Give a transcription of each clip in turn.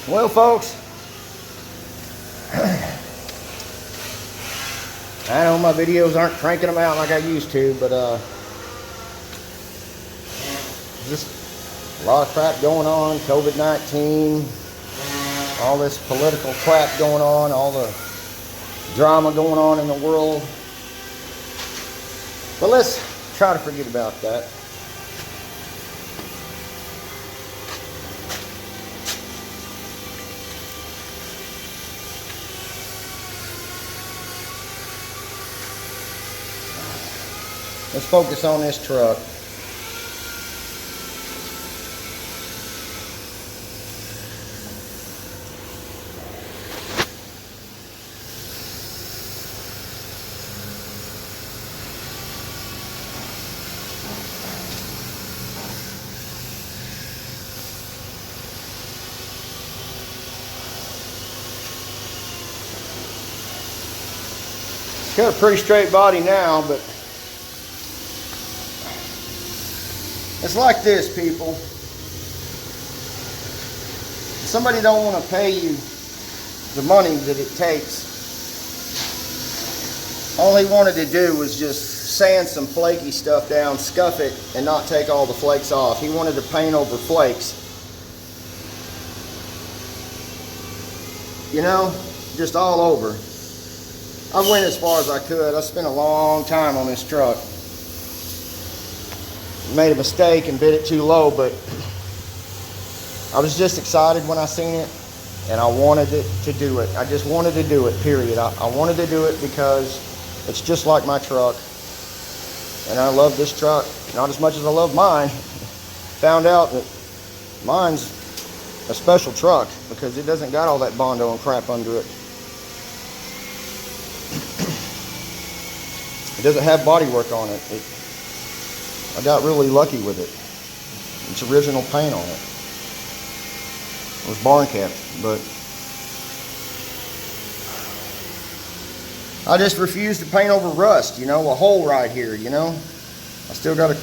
Well, folks, I know my videos aren't cranking them out like I used to, but just a lot of crap going on. COVID-19, all this political crap going on, all the drama going on in the world. But let's try to forget about that. Let's focus on this truck. Got a pretty straight body now, but it's like this, people. If somebody don't want to pay you the money that it takes, all he wanted to do was just sand some flaky stuff down, scuff it, and not take all the flakes off. He wanted to paint over flakes. You know, just all over. I went as far as I could. I spent a long time on this truck. Made a mistake and bid it too low, but I was just excited when I seen it, and I wanted it to do it. I just wanted to do it, period. I wanted to do it because it's just like my truck, and I love this truck not as much as I love mine. Found out that mine's a special truck because it doesn't got all that Bondo and crap under it. It doesn't have body work on it. I got really lucky with it. It's original paint on it. It was barn kept, but I just refuse to paint over rust, you know, a hole right here, you know. I still got to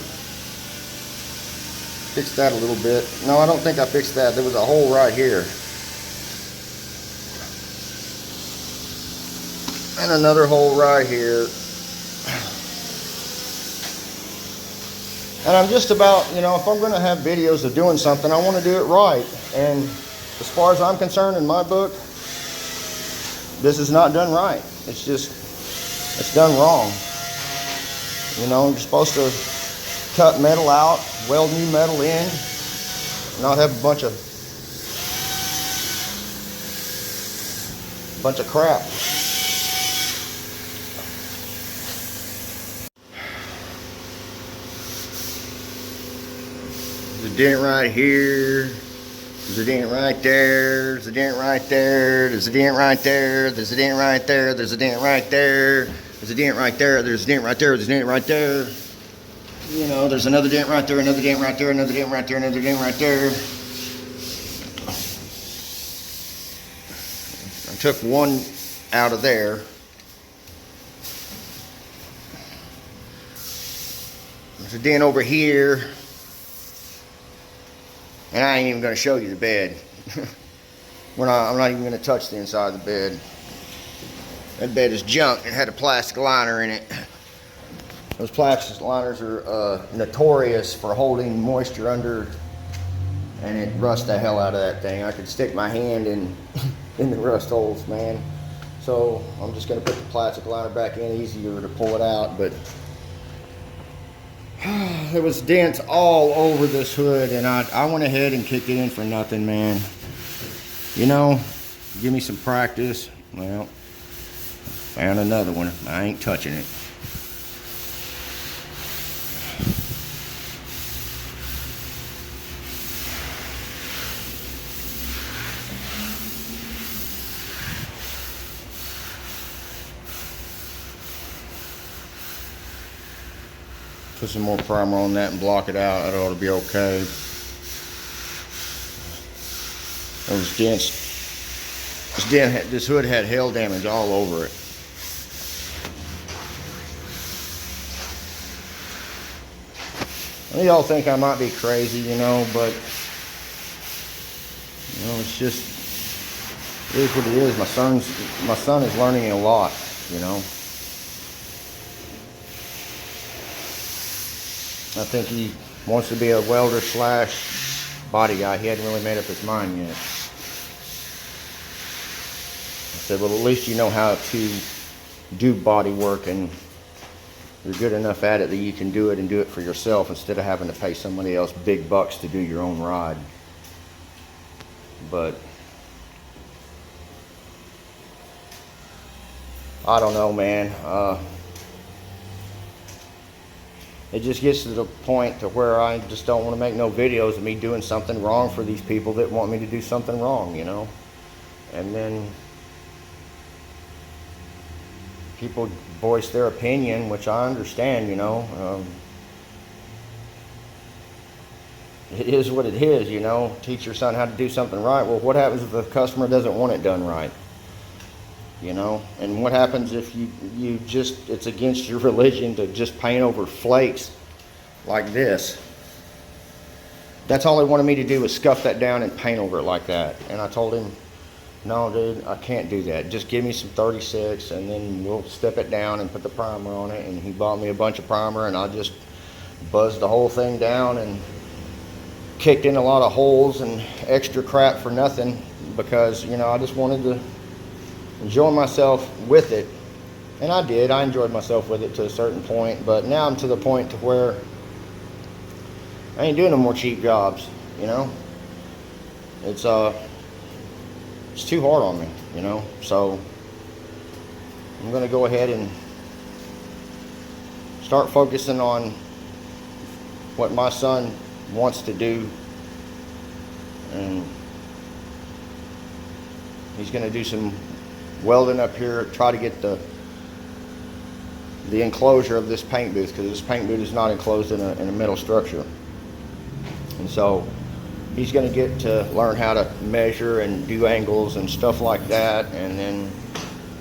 fix that a little bit. No, I don't think I fixed that. There was a hole right here. And another hole right here. And I'm just about, you know, if I'm going to have videos of doing something, I want to do it right. And as far as I'm concerned, in my book, this is not done right. It's just, it's done wrong. You know, you're supposed to cut metal out, weld new metal in, not have a bunch of crap. There's a dent right here. There's a dent right there. There's a dent right there. There's a dent right there. There's a dent right there. There's a dent right there. There's a dent right there. There's a dent right there. There's a dent right there. You know, there's another dent right there. Another dent right there. Another dent right there. Another dent right there. I took one out of there. There's a dent over here. And I ain't even going to show you the bed. I'm not even going to touch the inside of the bed. That bed is junk. It had a plastic liner in it. Those plastic liners are notorious for holding moisture under, and it rusts the hell out of that thing. I could stick my hand in the rust holes, man. So I'm just going to put the plastic liner back in. Easier to pull it out, but there was dents all over this hood, and I went ahead and kicked it in for nothing, man. You know, give me some practice. Well, found another one. I ain't touching it. Put some more primer on that and block it out. That ought to be okay. Those dents. This hood had hail damage all over it. Y'all think I might be crazy, you know, but you know, it's just it is what it is. My son is learning a lot, you know. I think he wants to be a welder slash body guy. He hadn't really made up his mind yet. I said, well, at least you know how to do body work, and you're good enough at it that you can do it and do it for yourself instead of having to pay somebody else big bucks to do your own ride. But I don't know, man. It just gets to the point to where I just don't want to make no videos of me doing something wrong for these people that want me to do something wrong, you know. And then people voice their opinion, which I understand, you know. It is what it is, you know. Teach your son how to do something right. Well, what happens if the customer doesn't want it done right? You know, and what happens if you just, it's against your religion to just paint over flakes like this? That's all they wanted me to do, was scuff that down and paint over it like that. And I told him, no, dude, I can't do that. Just give me some 36 and then we'll step it down and put the primer on it. And he bought me a bunch of primer, and I just buzzed the whole thing down and kicked in a lot of holes and extra crap for nothing, because, you know, I just wanted to enjoy myself with it. And I did. I enjoyed myself with it to a certain point, but now I'm to the point to where I ain't doing no more cheap jobs, you know. It's too hard on me, you know. So I'm gonna go ahead and start focusing on what my son wants to do, and he's gonna do some welding up here, try to get the enclosure of this paint booth, because this paint booth is not enclosed in a metal structure. And so he's going to get to learn how to measure and do angles and stuff like that. And then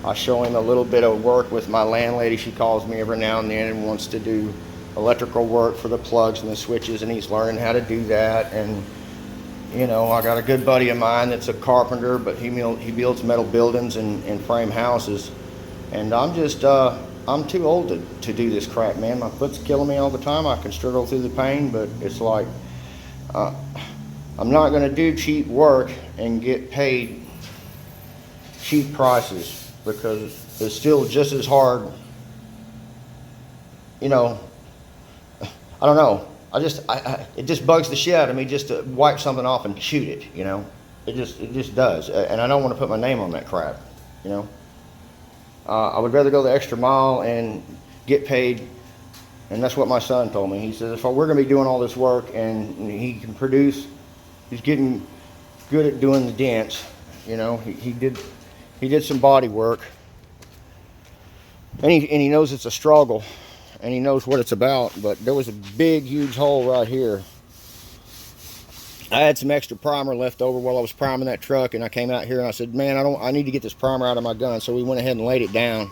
I show him a little bit of work with my landlady. She calls me every now and then and wants to do electrical work for the plugs and the switches, and he's learning how to do that. And you know, I got a good buddy of mine that's a carpenter, but he builds metal buildings and frame houses. And I'm just, I'm too old to do this crap, man. My foot's killing me all the time. I can struggle through the pain, but it's like, I'm not going to do cheap work and get paid cheap prices, because it's still just as hard, you know. I don't know. It just bugs the shit out of me just to wipe something off and shoot it, you know. It just does, and I don't want to put my name on that crap, you know. I would rather go the extra mile and get paid, and that's what my son told me. He says, if we're going to be doing all this work and he can produce, he's getting good at doing the dents, you know. He did some body work, and he knows it's a struggle. And he knows what it's about, but there was a big, huge hole right here. I had some extra primer left over while I was priming that truck, and I came out here and I said, man, I need to get this primer out of my gun. So we went ahead and laid it down,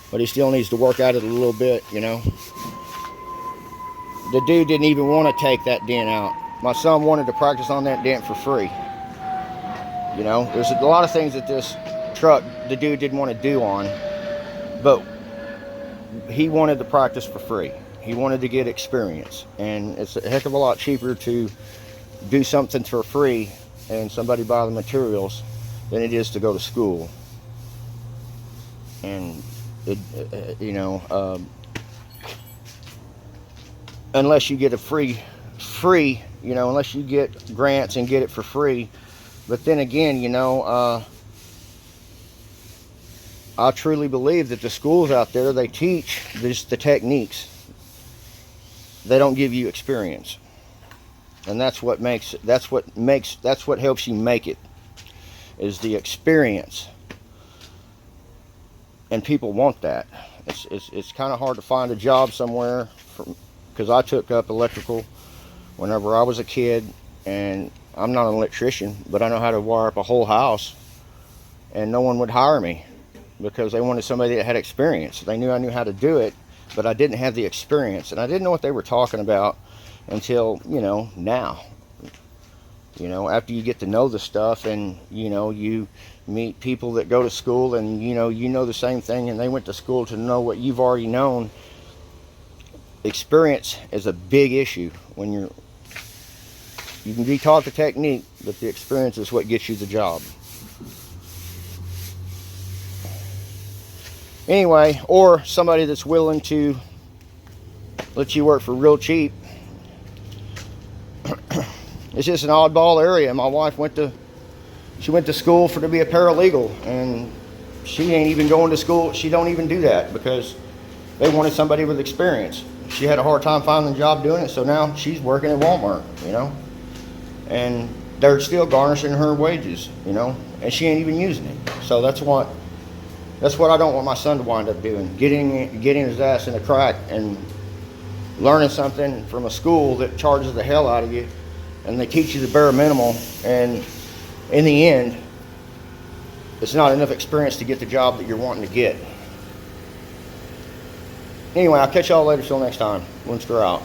but he still needs to work at it a little bit, you know. The dude didn't even want to take that dent out. My son wanted to practice on that dent for free. You know, there's a lot of things that this truck, the dude didn't want to do on, but he wanted to practice for free. He wanted to get experience, and it's a heck of a lot cheaper to do something for free and somebody buy the materials than it is to go to school. And you know, unless you get a free, you know, unless you get grants and get it for free. But then again, you know, I truly believe that the schools out there, they teach just the techniques. They don't give you experience. And that's what helps you make it, is the experience. And people want that. It's kind of hard to find a job somewhere, because I took up electrical whenever I was a kid, and I'm not an electrician, but I know how to wire up a whole house, and no one would hire me, because they wanted somebody that had experience. They knew I knew how to do it, but I didn't have the experience, and I didn't know what they were talking about until, you know, now. You know, after you get to know the stuff, and you know, you meet people that go to school, and you know the same thing, and they went to school to know what you've already known. Experience is a big issue when you can be taught the technique, but the experience is what gets you the job. Anyway, or somebody that's willing to let you work for real cheap. It's just an oddball area. My wife went to school to be a paralegal, and she ain't even going to school. She don't even do that because they wanted somebody with experience. She had a hard time finding a job doing it, so now she's working at Walmart, you know, and they're still garnishing her wages, you know, and she ain't even using it. So that's what I don't want my son to wind up doing, getting his ass in a crack and learning something from a school that charges the hell out of you, and they teach you the bare minimum, and in the end, it's not enough experience to get the job that you're wanting to get. Anyway, I'll catch y'all later. Till next time. Winster out.